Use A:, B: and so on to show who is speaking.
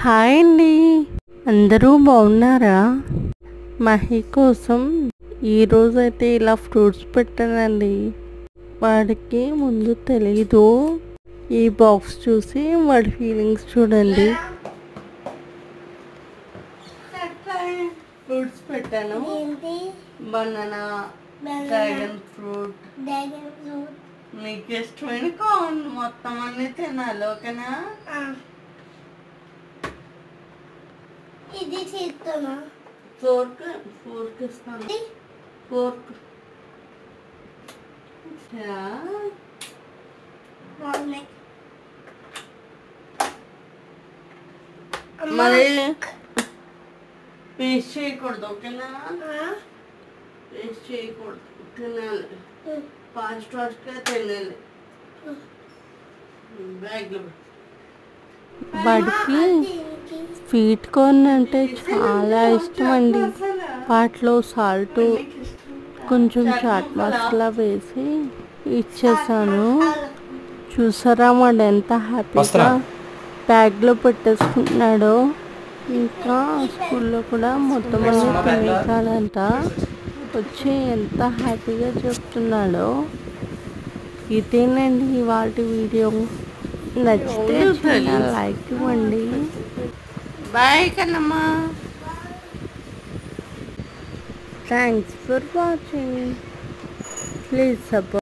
A: Hi అండి, అందరూ బాగున్నారా? మహి కోసం ఈరోజైతే ఇలా ఫ్రూట్స్ పెట్టానండి. వాడికి ముందు తెలీదు. ఈ బాక్స్ చూసి వాడి ఫీలింగ్స్ చూడండి. ఫ్రూట్స్ పెట్టాను, బనానా, డ్రాగన్ ఫ్రూట్, మీకు ఇష్టమైన కార్న్ మొత్తం అన్ని తినాలి, ఓకేనా?
B: ఇది చేస్తున్నా.
A: ఫోర్క్ ఇస్తాను. ఫోర్క్ మరి పేస్ట్ చేయకూడదు, ఓకేనా? పేస్ట్ చేయకూడదు, తినాలి. ఫాస్ట్గా తినాలి. బ్యాగ్లో వాడికి స్వీట్ కార్న్ అంటే చాలా ఇష్టం అండి. వాటిలో సాల్ట్, కొంచెం చాట్ మసాలా వేసి ఇచ్చేసాను. చూసారా వాడు ఎంత హ్యాపీగా బ్యాగ్లో పెట్టేసుకుంటున్నాడో. ఇంకా స్కూల్లో కూడా మొత్తం అన్ని తినేసాడంట. వచ్చి ఎంత హ్యాపీగా చెప్తున్నాడో. ఇదేనండి ఇవాళ వీడియో. నచ్చితే చిన్న లైక్ ఇవ్వండి. Bye Kannamma. Thanks for watching. Please support.